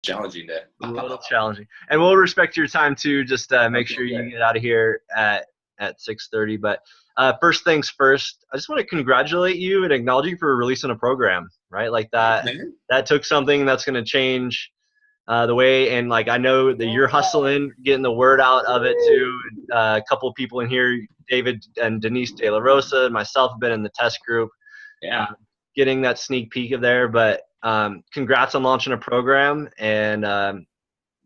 challenging to A pop, pop, little pop. challenging. And we'll respect your time too. Just make Okay, sure you good. get out of here at 6:30. But first things first, I just want to congratulate you and acknowledge you for releasing a program, right? Like Thanks, that. man. That took something that's going to change the way. And like I know that you're hustling, getting the word out of it too. A couple of people in here, David and Denise De La Rosa, and myself have been in the test group. Yeah. Getting that sneak peek of there. But congrats on launching a program, and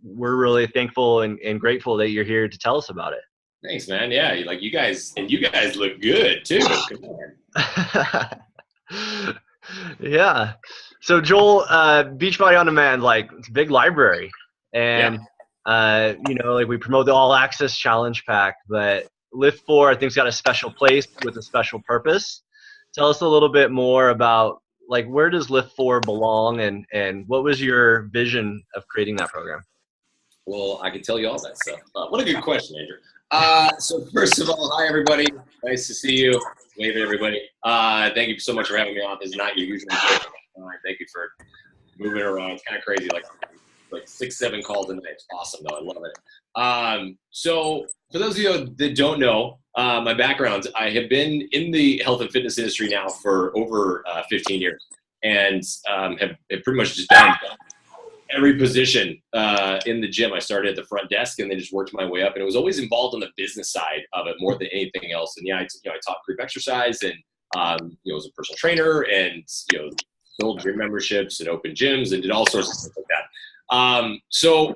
we're really thankful and grateful that you're here to tell us about it. Thanks, man. Yeah, like you guys look good too. Come on. Yeah. So Joel, Beachbody on Demand, like it's a big library, Yeah. and like we promote the All Access Challenge Pack, but Lift 4 I think's got a special place with a special purpose. Tell us a little bit more about like where does Lift 4 belong, and what was your vision of creating that program? Well, I can tell you all that stuff. What a good question, Andrew. So first of all, hi everybody. Nice to see you. Wave at everybody. Thank you so much for having me on. This is not your usual. Thank you for moving around. It's kind of crazy, like 6, 7 calls a night. It's awesome though. I love it. So for those of you that don't know my background, I have been in the health and fitness industry now for over 15 years, and have pretty much just done every position in the gym. I started at the front desk and then just worked my way up, and it was always involved on the business side of it more than anything else. And yeah, I taught group exercise and was a personal trainer and sold gym memberships and open gyms and did all sorts of stuff like that. So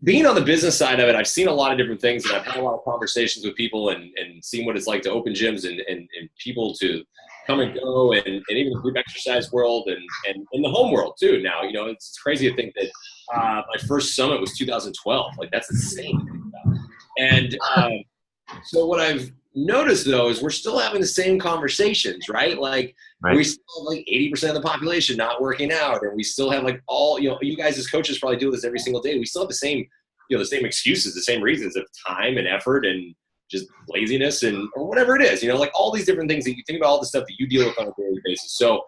being on the business side of it, I've seen a lot of different things, and I've had a lot of conversations with people and seen what it's like to open gyms and people to come and go, and even the group exercise world and in the home world too. Now, it's crazy to think that my first summit was 2012. Like that's insane. And so what I've noticed though is we're still having the same conversations, right? Like we still have like 80% of the population not working out, and we still have like all, you guys as coaches probably do this every single day. We still have the same, the same excuses, the same reasons of time and effort and just laziness or whatever it is, like all these different things that you think about, all the stuff that you deal with on a daily basis. So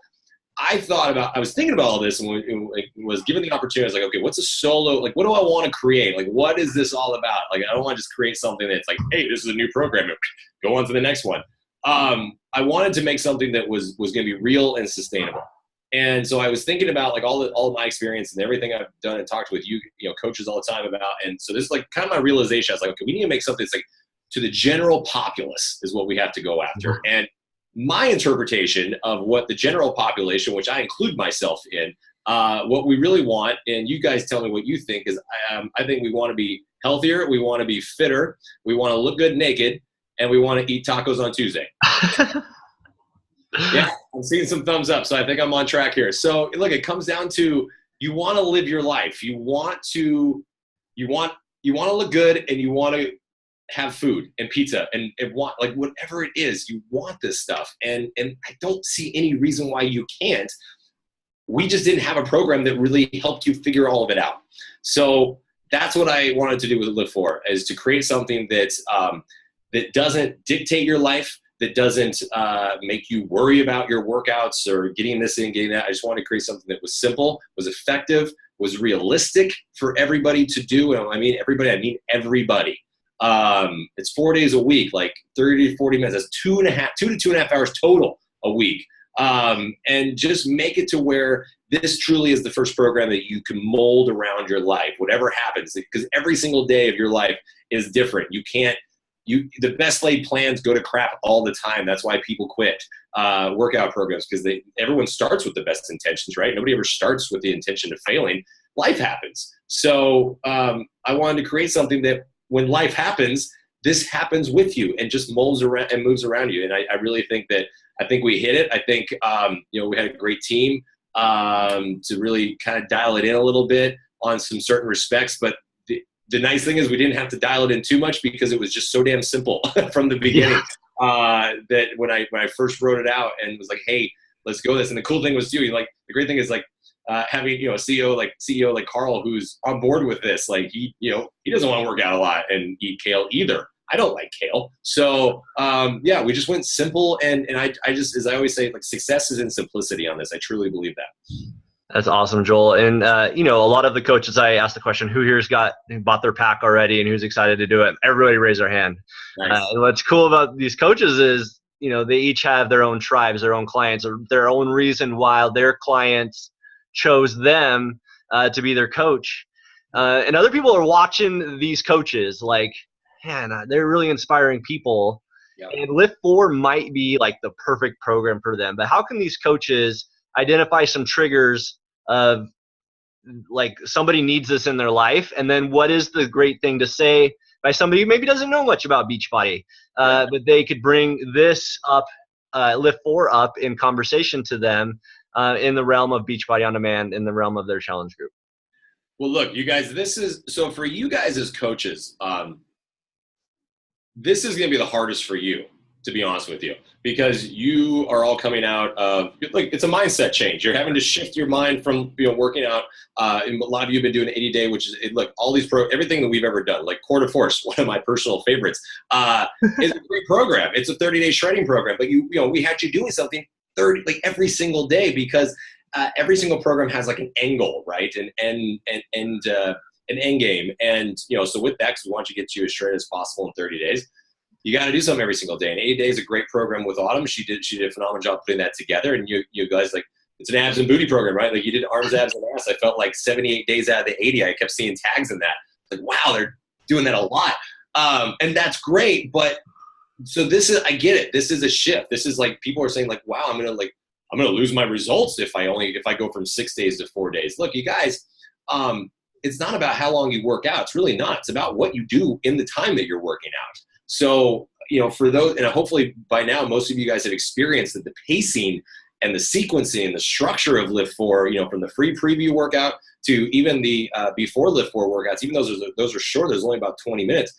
I was thinking about all this, and was given the opportunity, I was like, okay, what's a solo, like, what do I want to create? Like, what is this all about? Like, I don't want to just create something that's like, hey, this is a new program, go on to the next one. I wanted to make something that was going to be real and sustainable. And so I was thinking about like all of my experience and everything I've done and talked with coaches all the time about. And so this is like kind of my realization. I was like, okay, we need to make something that's like to the general populace is what we have to go after. And my interpretation of what the general population, which I include myself in, what we really want, and you guys tell me what you think, is I think we want to be healthier, we want to be fitter, we want to look good naked, and we want to eat tacos on Tuesday. Yeah, I'm seeing some thumbs up, so I think I'm on track here. So look, it comes down to you want to live your life. You want to look good, and you want to have food and pizza and want, like, whatever it is, you want this stuff. And I don't see any reason why you can't. We just didn't have a program that really helped you figure all of it out. So that's what I wanted to do with Lift 4, is to create something that doesn't dictate your life, that doesn't make you worry about your workouts or getting this in, getting that. I just wanted to create something that was simple, was effective, was realistic for everybody to do. And I mean everybody, I mean everybody. It's 4 days a week, like 30 to 40 minutes. That's 2 to 2.5 hours total a week. And just make it to where this truly is the first program that you can mold around your life, whatever happens, because every single day of your life is different. The best laid plans go to crap all the time. That's why people quit workout programs, because everyone starts with the best intentions, right? Nobody ever starts with the intention of failing. Life happens. So I wanted to create something that when life happens, this happens with you and just molds around and moves around you. And I really think we hit it. I think we had a great team to really kind of dial it in a little bit on some certain respects, but the nice thing is we didn't have to dial it in too much because it was just so damn simple from the beginning. That when I first wrote it out and was like, hey, let's go this. And the cool thing was too, like, the great thing is like having a CEO like Carl, who's on board with this. Like he doesn't want to work out a lot and eat kale either. I don't like kale. So we just went simple, and I just, as I always say, like, success is in simplicity on this. I truly believe that. That's awesome, Joel. And you know, a lot of the coaches, I asked the question, who here's bought their pack already and who's excited to do it? Everybody raise their hand. Nice. And what's cool about these coaches is, you know, they each have their own tribes, their own clients, or their own reason why their clients chose them to be their coach. And other people are watching these coaches like, man, they're really inspiring people. Yeah. And LIIFT4 might be like the perfect program for them. But how can these coaches identify some triggers of like somebody needs this in their life, and then what is the great thing to say by somebody who maybe doesn't know much about Beachbody, but they could bring this up, LIIFT4 up in conversation to them in the realm of Beachbody On Demand, in the realm of their challenge group? Well, look, you guys, so for you guys as coaches, this is going to be the hardest for you, to be honest with you, because you are all coming out of, like, it's a mindset change. You're having to shift your mind from, you know, working out. And a lot of you have been doing 80-day, which is, look, all these everything that we've ever done, like Core de Force, one of my personal favorites, is a great program. It's a 30-day shredding program, but you know, we had you doing something every single day, because every single program has like an end goal, right? An end game. And, you know, so with that, because we want you to get you as shredded as possible in 30 days, you got to do something every single day. And 80 Days is a great program with Autumn. She did a phenomenal job putting that together. And you guys, like, it's an abs and booty program, right? Like, you did arms, abs, and ass. I felt like 78 days out of the 80, I kept seeing tags in that. Like, wow, they're doing that a lot. And that's great. But so I get it. This is a shift. This is like, people are saying like, wow, I'm going to lose my results if I go from 6 days to 4 days. Look, you guys, it's not about how long you work out. It's really not. It's about what you do in the time that you're working out. So, you know, for those, and hopefully by now, most of you guys have experienced that the pacing and the sequencing and the structure of LIIFT4, you know, from the free preview workout to even the before LIIFT4 workouts, even those are short, there's only about 20 minutes.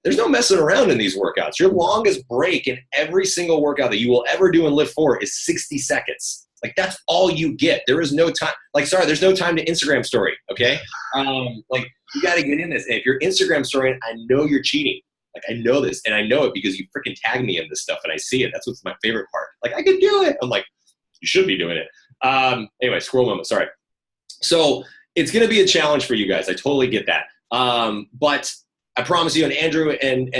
There's no messing around in these workouts. Your longest break in every single workout that you will ever do in LIIFT4 is 60 seconds. Like, that's all you get. There is no time. Like, sorry, there's no time to Instagram story, okay? Like, you got to get in this. And if you're Instagram storying, I know you're cheating. Like, I know this, and I know it because you freaking tag me in this stuff, and I see it. That's what's my favorite part. Like, I can do it. I'm like, you should be doing it. Anyway, squirrel moment, sorry. So it's going to be a challenge for you guys. I totally get that. But I promise you, and Andrew and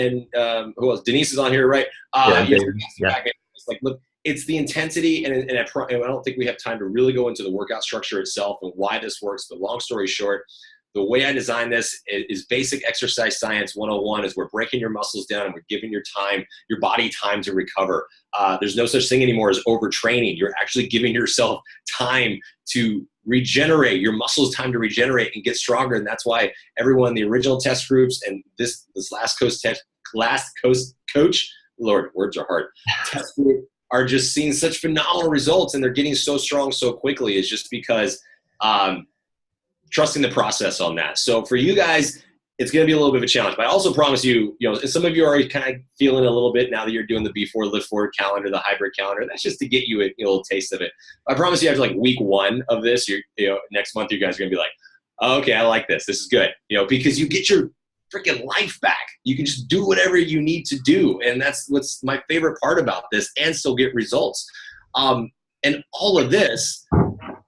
who else? Denise is on here, right? It's like, look, it's the intensity, and I don't think we have time to really go into the workout structure itself and why this works. But long story short, the way I designed this is basic exercise science 101. Is we're breaking your muscles down and we're giving your body time to recover. There's no such thing anymore as overtraining. You're actually giving yourself time to regenerate, your muscles time to regenerate and get stronger. And that's why everyone in the original test groups and this last coach, Lord, words are hard, test group are just seeing such phenomenal results, and they're getting so strong so quickly. Is just because trusting the process on that. So for you guys, it's going to be a little bit of a challenge, but I also promise you, you know, some of you are already kind of feeling a little bit now that you're doing the before LIIFT4 calendar, the hybrid calendar. That's just to get you a little taste of it. I promise you, after like week 1 of this, next month, you guys are going to be like, oh, okay, I like this. This is good. You know, because you get your freaking life back. You can just do whatever you need to do. And that's what's my favorite part about this, and still get results. And all of this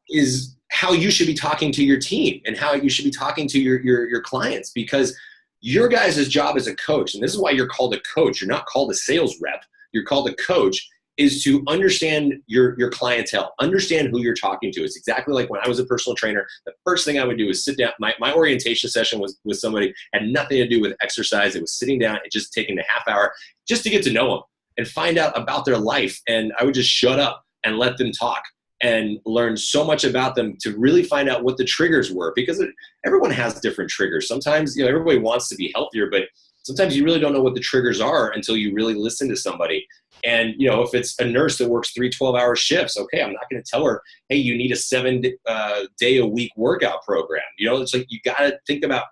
is how you should be talking to your team and how you should be talking to your clients, because your guys' job as a coach, and this is why you're called a coach, you're not called a sales rep, you're called a coach, is to understand your clientele, understand who you're talking to. It's exactly like when I was a personal trainer, the first thing I would do is sit down. My orientation session was with somebody, had nothing to do with exercise. It was sitting down and just taking a half hour just to get to know them and find out about their life. And I would just shut up and let them talk and learn so much about them to really find out what the triggers were, because everyone has different triggers. Sometimes, you know, everybody wants to be healthier, but sometimes you really don't know what the triggers are until you really listen to somebody. And, you know, if it's a nurse that works 3 12-hour shifts, okay, I'm not going to tell her, hey, you need a 7-day-a-week workout program. You know, it's like, you got to think about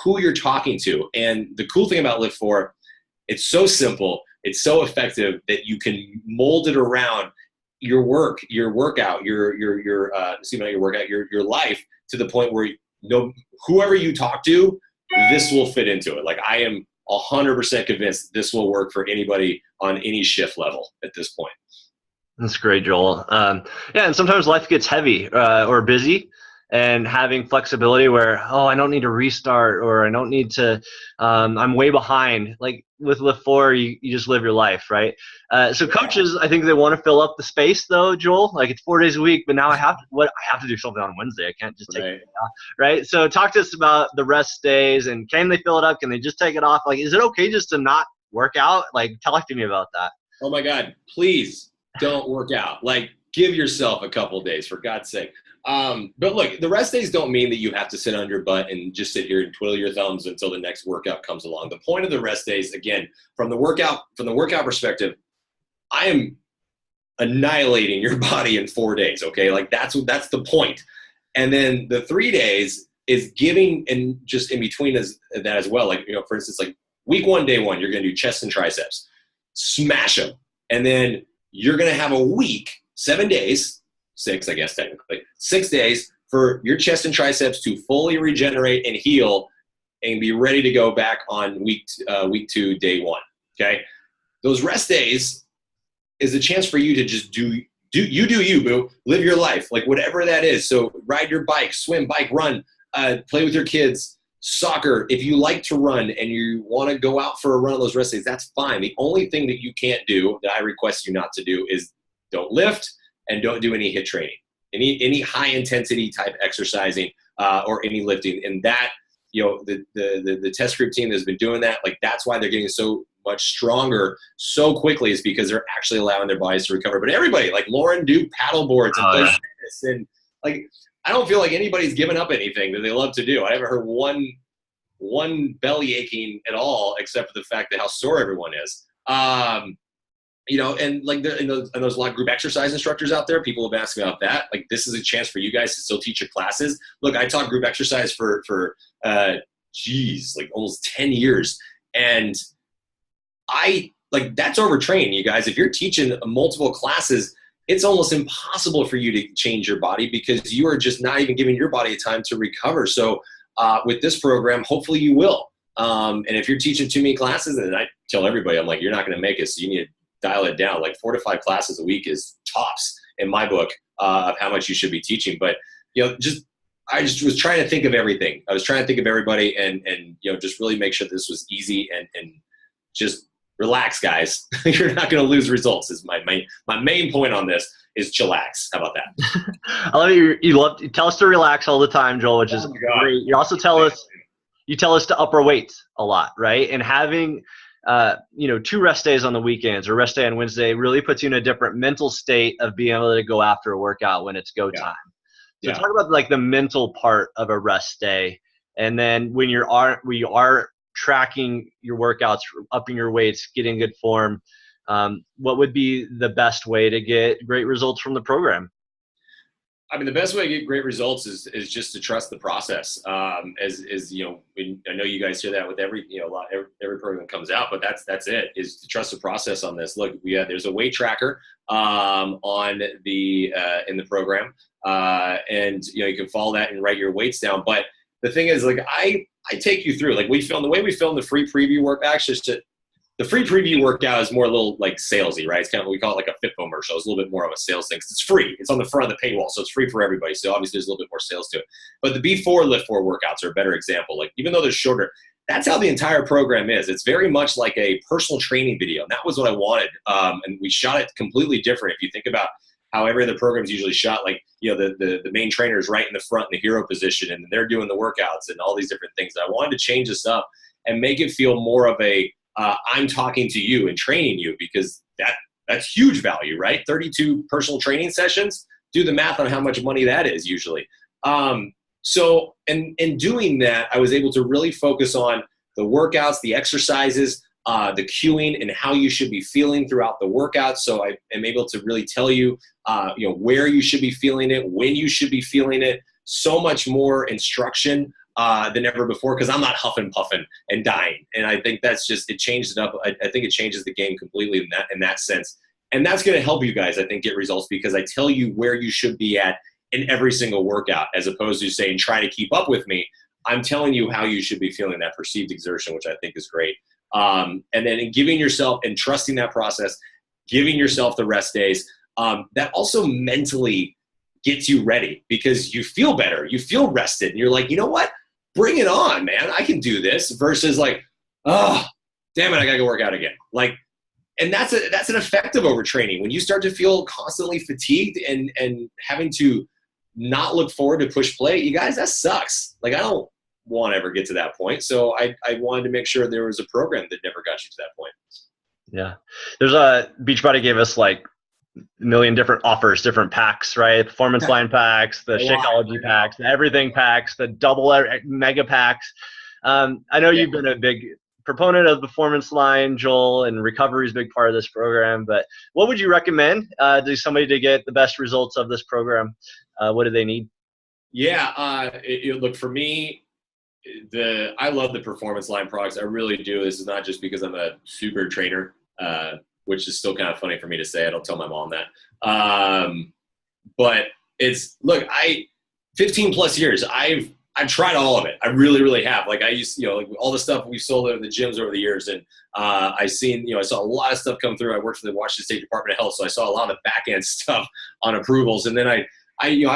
who you're talking to. And the cool thing about LIIFT4, it's so simple, it's so effective that you can mold it around your work, your workout, your life, to the point where whoever you talk to, this will fit into it. Like, I am 100% convinced this will work for anybody on any shift level at this point. That's great, Joel. Yeah, and sometimes life gets heavy or busy, and having flexibility where, oh, I don't need to restart, or I don't need to, I'm way behind. Like with Lift 4, you just live your life, right? So coaches, I think they want to fill up the space, though, Joel. Like it's 4 days a week, but now I have to do something on Wednesday. I can't just take Right. it off, right? So talk to us about the rest days, and can they fill it up? Can they just take it off? Like, is it okay just to not work out? Like, talk to me about that. Oh my God, please don't work out. Like, give yourself a couple days, for God's sake. But look, the rest days don't mean that you have to sit on your butt and just sit here and twiddle your thumbs until the next workout comes along. The point of the rest days, again, from the workout perspective, I am annihilating your body in 4 days. Okay, like that's the point. And then the 3 days is giving, and just in between that as well. Like, for instance, like week 1, day 1, you're going to do chest and triceps, smash them, and then you're going to have a week, 7 days. 6, I guess, technically, 6 days for your chest and triceps to fully regenerate and heal and be ready to go back on week 2, day 1. Okay. Those rest days is a chance for you to just do you, boo. Live your life, like whatever that is. So ride your bike, swim, bike, run, play with your kids, soccer. If you like to run and you want to go out for a run on those rest days, that's fine. The only thing that you can't do, that I request you not to do, is don't lift, and don't do any HIIT training, any high intensity type exercising or any lifting. And that, the test group team that's been doing that, like that's why they're getting so much stronger so quickly, is because they're actually allowing their bodies to recover. But everybody, like Lauren, do paddle boards and play tennis, and like I don't feel like anybody's given up anything that they love to do. I haven't heard one belly aching at all, except for the fact that how sore everyone is. And like there's a lot of group exercise instructors out there. People have asked me about that. Like, this is a chance for you guys to still teach your classes. Look, I taught group exercise for like almost 10 years. And that's overtraining, you guys. If you're teaching multiple classes, it's almost impossible for you to change your body because you are just not even giving your body time to recover. So with this program, hopefully you will. And if you're teaching too many classes, and I tell everybody, I'm like, you're not going to make it. So you need to dial it down. Like 4 to 5 classes a week is tops in my book of how much you should be teaching. But I just was trying to think of everything. I was trying to think of everybody and just really make sure this was easy and just relax, guys. You're not going to lose results. Is my main point on this is chillax. How about that? I love you tell us to relax all the time, Joel, which is great. You also tell us to upper weights a lot, right? And having 2 rest days on the weekends or rest day on Wednesday really puts you in a different mental state of being able to go after a workout when it's go time. So talk about like the mental part of a rest day. And then when you are tracking your workouts, upping your weights, getting good form, what would be the best way to get great results from the program? I mean, the best way to get great results is just to trust the process. I know you guys hear that with every program that comes out, but that's it, is to trust the process on this. Look, there's a weight tracker on the in the program, and you can follow that and write your weights down. But the thing is, like I take you through, like the way we film the free preview work. Actually, the free preview workout is more a little like salesy, right? It's kind of, we call it like a FitFomercial. It's a little bit more of a sales thing because it's free. It's on the front of the paywall, so it's free for everybody. So obviously there's a little bit more sales to it. But the before Lift 4 workouts are a better example. Like, even though they're shorter, that's how the entire program is. It's very much like a personal training video. And that was what I wanted. And we shot it completely different. If you think about how every other program is usually shot, like, the main trainer is right in the front in the hero position, and they're doing the workouts and all these different things. I wanted to change this up and make it feel more of a, I'm talking to you and training you, because that's huge value, right? 32 personal training sessions. Do the math on how much money that is usually. So in doing that, I was able to really focus on the workouts, the exercises, the cueing, and how you should be feeling throughout the workout. So I am able to really tell you, where you should be feeling it, when you should be feeling it. So much more instruction than ever before, because I'm not huffing, puffing, and dying. And I think that's just, it changed it up. I think it changes the game completely in that sense. And that's going to help you guys, I think, get results, because I tell you where you should be at in every single workout, as opposed to saying, try to keep up with me. I'm telling you how you should be feeling that perceived exertion, which I think is great. And then in giving yourself and trusting that process, giving yourself the rest days, that also mentally gets you ready because you feel better, you feel rested, and you're like, you know what? Bring it on, man. I can do this versus like, oh, damn it, I gotta go work out again. Like, and that's an effect of overtraining. When you start to feel constantly fatigued and having to not look forward to push play, you guys, that sucks. Like, I don't want to ever get to that point. So I wanted to make sure there was a program that never got you to that point. Yeah. There's Beachbody gave us like a million different offers, different packs, right? Performance line packs, the Shakeology packs, the everything packs, the double mega packs. I know you've been a big proponent of the performance line, Joel, and recovery is a big part of this program, but what would you recommend to somebody to get the best results of this program? What do they need? Yeah. Look, for me, I love the performance line products. I really do. This is not just because I'm a super trainer, which is still kind of funny for me to say. I don't tell my mom that. But it's, look, 15 plus years, I've tried all of it. I really, really have. Like, I used, like all the stuff we've sold at the gyms over the years. And I saw a lot of stuff come through. I worked for the Washington State Department of Health. So I saw a lot of the back end stuff on approvals. And then I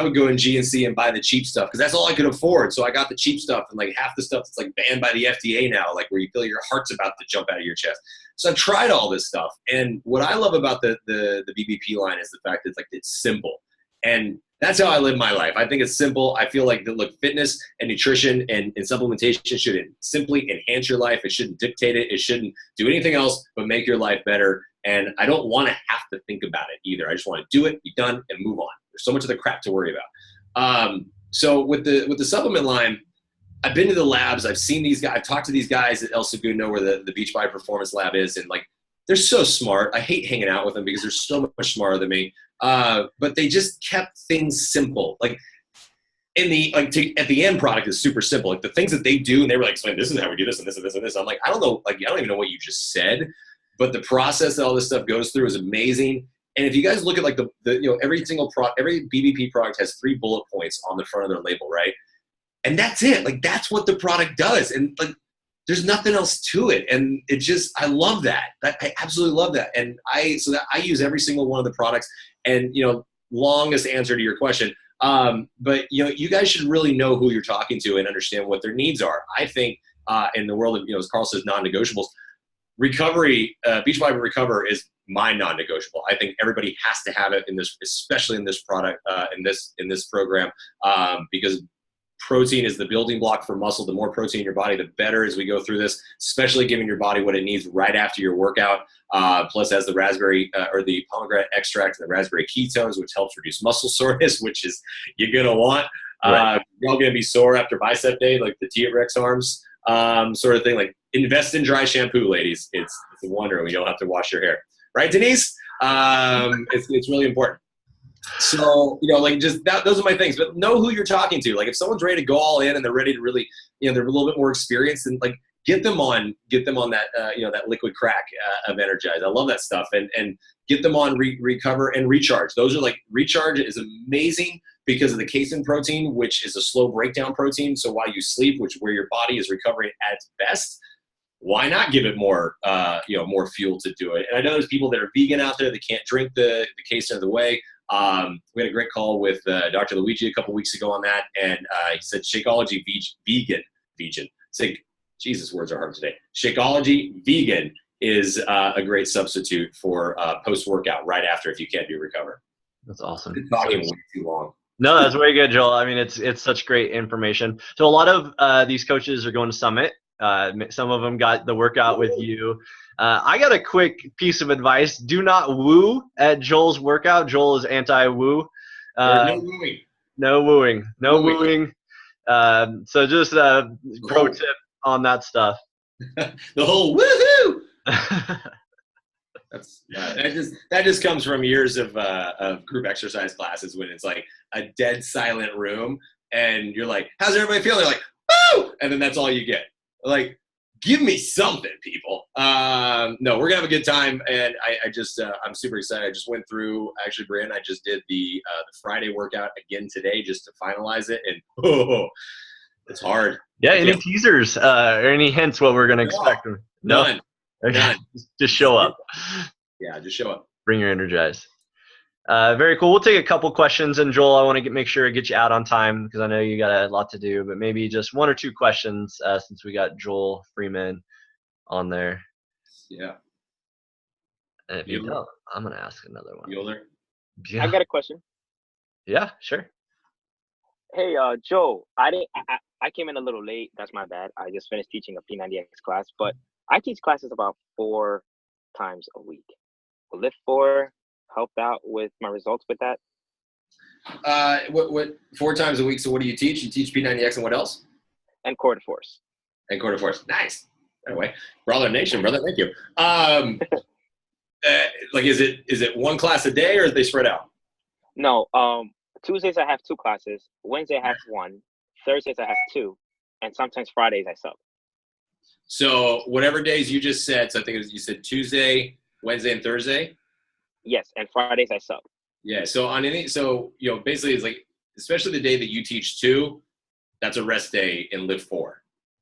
would go in GNC and buy the cheap stuff because that's all I could afford. So I got the cheap stuff, and like half the stuff that's like banned by the FDA now, like where you feel your heart's about to jump out of your chest. So I've tried all this stuff. And what I love about the BBP line is the fact that it's simple. And that's how I live my life. I think it's simple. I feel like fitness and nutrition and supplementation should simply enhance your life. It shouldn't dictate it. It shouldn't do anything else but make your life better. And I don't want to have to think about it either. I just want to do it, be done, and move on. There's so much of the crap to worry about. So with the supplement line, I've been to the labs. I've seen these guys. I've talked to these guys at El Segundo where the Beachbody Performance Lab is, and like, they're so smart. I hate hanging out with them because they're so much smarter than me. But they just kept things simple. Like, at the end product is super simple. Like, the things that they do, and they were like, explain, this is how we do this and this and this and this. I'm like, I don't know. Like, I don't even know what you just said, but the process that all this stuff goes through is amazing. And if you guys look at like every BBP product has 3 bullet points on the front of their label, right? And that's it. Like, that's what the product does. And like, there's nothing else to it. And it just, I love that. I absolutely love that. And I use every single one of the products. And, longest answer to your question. But you guys should really know who you're talking to and understand what their needs are. I think in the world of, as Carl says, non-negotiables, recovery, Beachbody Recover is my non-negotiable. I think everybody has to have it in this, especially in this product, in this program, because protein is the building block for muscle. The more protein in your body, the better as we go through this, especially giving your body what it needs right after your workout. Plus, as the raspberry or the pomegranate extract and the raspberry ketones, which helps reduce muscle soreness, which is you're going to want. Right. You're all going to be sore after bicep day, like the T-Rex arms sort of thing. Like, invest in dry shampoo, ladies. It's a wonder when you don't have to wash your hair. Right, Denise? It's really important. So, those are my things, but know who you're talking to. Like, if someone's ready to go all in and they're ready to really, they're a little bit more experienced, and like, get them on that, that liquid crack of Energize. I love that stuff. And get them on Recover and Recharge. Those are like, Recharge is amazing because of the casein protein, which is a slow breakdown protein. So while you sleep, where your body is recovering at its best, why not give it more, more fuel to do it? And I know there's people that are vegan out there that can't drink the casein of the whey. We had a great call with Dr. Luigi a couple weeks ago on that, and he said Shakeology vegan. It's like, Jesus, words are hard today. Shakeology vegan is a great substitute for post-workout right after if you can't do Recover. That's awesome. Been talking way too long. No, that's very good, Joel. I mean, it's such great information. So a lot of these coaches are going to Summit. Some of them got the workout with you. I got a quick piece of advice. Do not woo at Joel's workout. Joel is anti-woo. No wooing. No wooing. No wooing. So just a pro tip on that stuff. The whole woohoo! That just comes from years of group exercise classes when it's like a dead silent room and you're like, how's everybody feeling? They're like, woo! And then that's all you get. Like, give me something, people. No, we're gonna have a good time, and I'm super excited. I just went through, actually, Brian, I just did the Friday workout again today just to finalize it, and it's hard. Yeah, any teasers or any hints what we're gonna expect? No? None. Okay. None. Just show up. Yeah, just show up. Bring your Energize. Very cool. We'll take a couple questions, and Joel, I want to make sure I get you out on time because I know you got a lot to do, but maybe just one or two questions since we got Joel Freeman on there. Yeah. And if you don't, I'm going to ask another one. Bueller? Yeah. I got a question. Yeah, sure. Hey, Joe, I came in a little late. That's my bad. I just finished teaching a P90X class, but I teach classes about 4 times a week. Will LIIFT helped out with my results with that? What 4 times a week? So what do you teach? You teach P90X and what else? And quarter force. And quarter force. Nice. Anyway, brother nation, brother. Thank you. Like, is it one class a day or are they spread out? No. Tuesdays I have 2 classes. Wednesday I have 1. Thursdays I have 2, and sometimes Fridays I sub. So whatever days you just said. So I think you said Tuesday, Wednesday, and Thursday. Yes, and Fridays I sub. Yeah. So basically it's like, especially the day that you teach 2, that's a rest day in LIIFT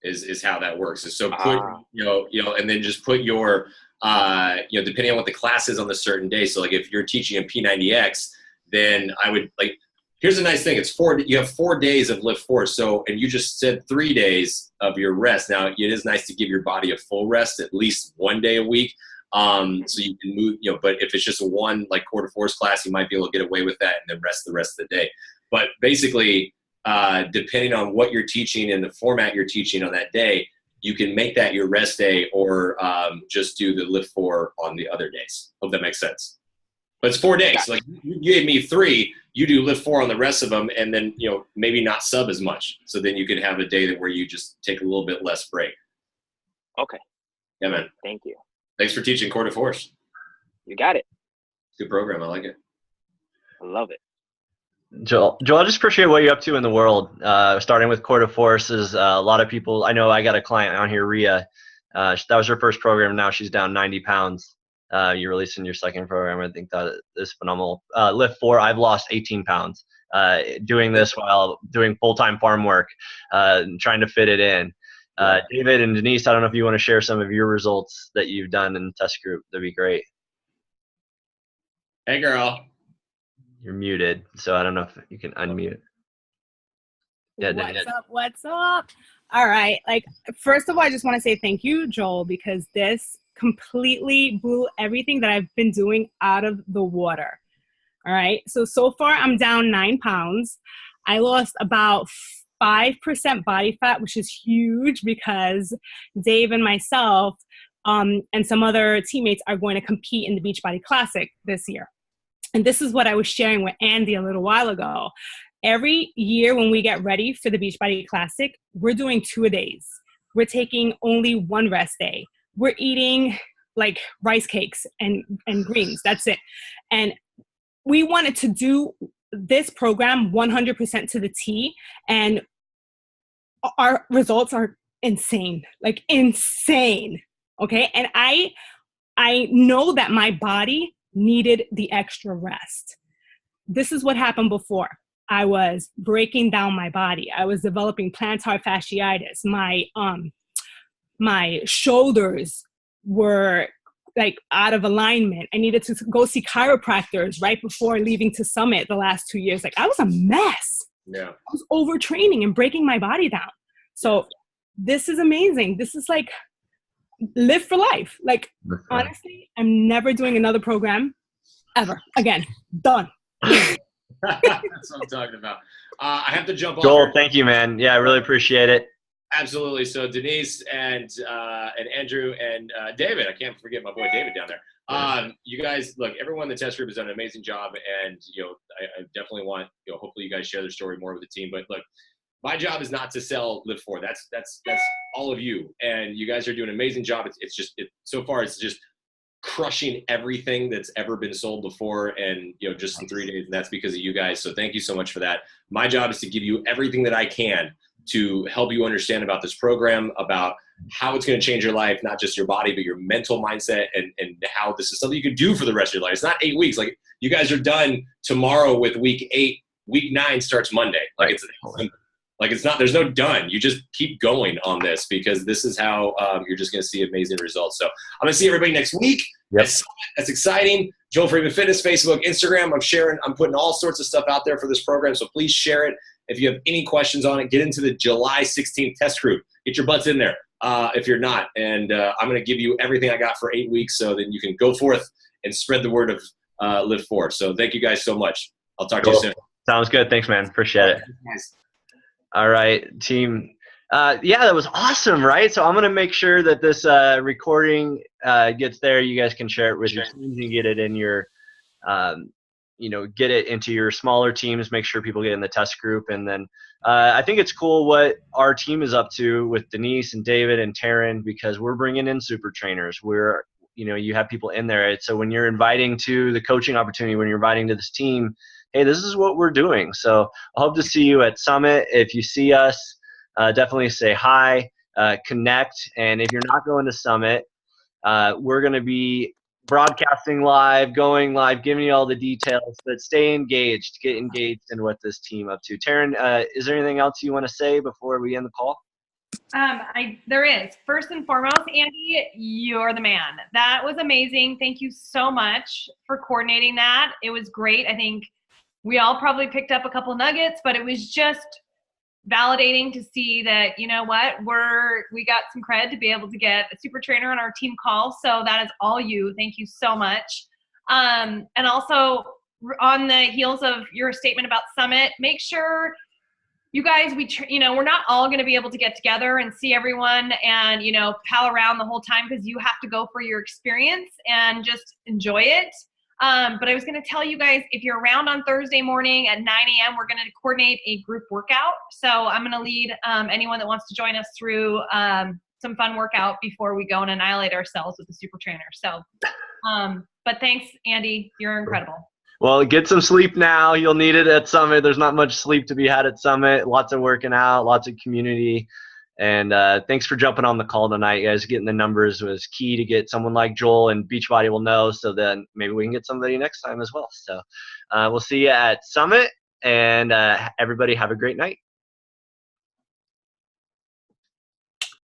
is how that works. So put and then just put your depending on what the class is on the certain day. So like if you're teaching a P90X, then I would like. Here's a nice thing. It's 4. You have 4 days of LIIFT. So, and you just said 3 days of your rest. Now, it is nice to give your body a full rest, at least 1 day a week. So you can move, but if it's just a 1 like quarter force class, you might be able to get away with that and then rest the rest of the day. But basically, depending on what you're teaching and the format you're teaching on that day, you can make that your rest day or just do the LIIFT on the other days. Hope that makes sense. But it's 4 days. Like you gave me 3, you do LIIFT on the rest of them, and then maybe not sub as much. So then you can have a day where you just take a little bit less break. Okay. Yeah, man. Thank you. Thanks for teaching quarter force. You got it. Good program. I like it. I love it. Joel, I just appreciate what you're up to in the world. Starting with quarter force is a lot of people. I know I got a client on here, Rhea. That was her first program. Now she's down 90 pounds. You're releasing your second program. I think that is phenomenal. LIIFT, I've lost 18 pounds doing this while doing full-time farm work, trying to fit it in. David and Denise, I don't know if you want to share some of your results that you've done in the test group. That'd be great. Hey, girl. You're muted, so I don't know if you can unmute. Yeah, What's up? All right. First of all, I just want to say thank you, Joel, because this completely blew everything that I've been doing out of the water. All right. So far I'm down 9 pounds. I lost about 5% body fat, which is huge because Dave and myself and some other teammates are going to compete in the Beachbody Classic this year. And this is what I was sharing with Andy a little while ago. Every year when we get ready for the Beachbody Classic, we're doing 2-a-days. We're taking only 1 rest day. We're eating like rice cakes and greens. That's it. And we wanted to do this program 100% to the T. And our results are insane, like insane. Okay. And I know that my body needed the extra rest. This is what happened before. I was breaking down my body. I was developing plantar fasciitis. My shoulders were like out of alignment. I needed to go see chiropractors right before leaving to Summit the last 2 years. Like I was a mess. Yeah. I was overtraining and breaking my body down. So this is amazing. This is like live for life. Like honestly, I'm never doing another program ever again. Done. That's what I'm talking about. I have to jump off. Joel, thank you, man. Yeah, I really appreciate it. Absolutely. So Denise and Andrew and David, I can't forget my boy David down there. You guys, look, everyone in the test group has done an amazing job, and I definitely want hopefully you guys share their story more with the team. But look, my job is not to sell LIIFT. That's all of you, and you guys are doing an amazing job. So far it's just crushing everything that's ever been sold before, and just in 3 days, and that's because of you guys. So thank you so much for that. My job is to give you everything that I can to help you understand about this program, about how it's going to change your life, not just your body, but your mental mindset, and how this is something you can do for the rest of your life. It's not 8 weeks. Like you guys are done tomorrow with week 8. Week 9 starts Monday. Like it's Like there's no done. You just keep going on this because this is how you're just going to see amazing results. So I'm going to see everybody next week. Yep. That's exciting. Joel Freeman Fitness, Facebook, Instagram. I'm putting all sorts of stuff out there for this program. So please share it. If you have any questions on it, get into the July 16th test group. Get your butts in there if you're not. And I'm going to give you everything I got for 8 weeks so then you can go forth and spread the word of LIIFT. So thank you guys so much. I'll talk to you soon. Sounds good. Thanks, man. Appreciate it. Nice. All right, team. Yeah, that was awesome, right? So I'm going to make sure that this recording gets there. You guys can share it with your teams and get it in your, get it into your smaller teams. Make sure people get in the test group. And then I think it's cool what our team is up to with Denise and David and Taryn because we're bringing in super trainers. You have people in there. So when you're inviting to the coaching opportunity, when you're inviting to this team, hey, this is what we're doing. So I hope to see you at Summit. If you see us, definitely say hi, connect. And if you're not going to Summit, we're going to be broadcasting live, going live, giving you all the details, but stay engaged, get engaged in what this team up to. Taryn, is there anything else you want to say before we end the call? There is. First and foremost, Andy, you're the man. That was amazing. Thank you so much for coordinating that. It was great. I think we all probably picked up a couple nuggets, but it was just validating to see that, you know what, we got some credit to be able to get a super trainer on our team call. So that is all you. Thank you so much. And also on the heels of your statement about Summit, make sure you guys, we're not all going to be able to get together and see everyone and, pal around the whole time because you have to go for your experience and just enjoy it. But I was going to tell you guys, if you're around on Thursday morning at 9 a.m., we're going to coordinate a group workout. So I'm going to lead anyone that wants to join us through some fun workout before we go and annihilate ourselves with the super trainer. So, but thanks, Andy. You're incredible. Well, get some sleep now. You'll need it at Summit. There's not much sleep to be had at Summit. Lots of working out, lots of community. And thanks for jumping on the call tonight, guys. Getting the numbers was key to get someone like Joel and Beachbody will know, so then maybe we can get somebody next time as well. So we'll see you at Summit, and everybody have a great night.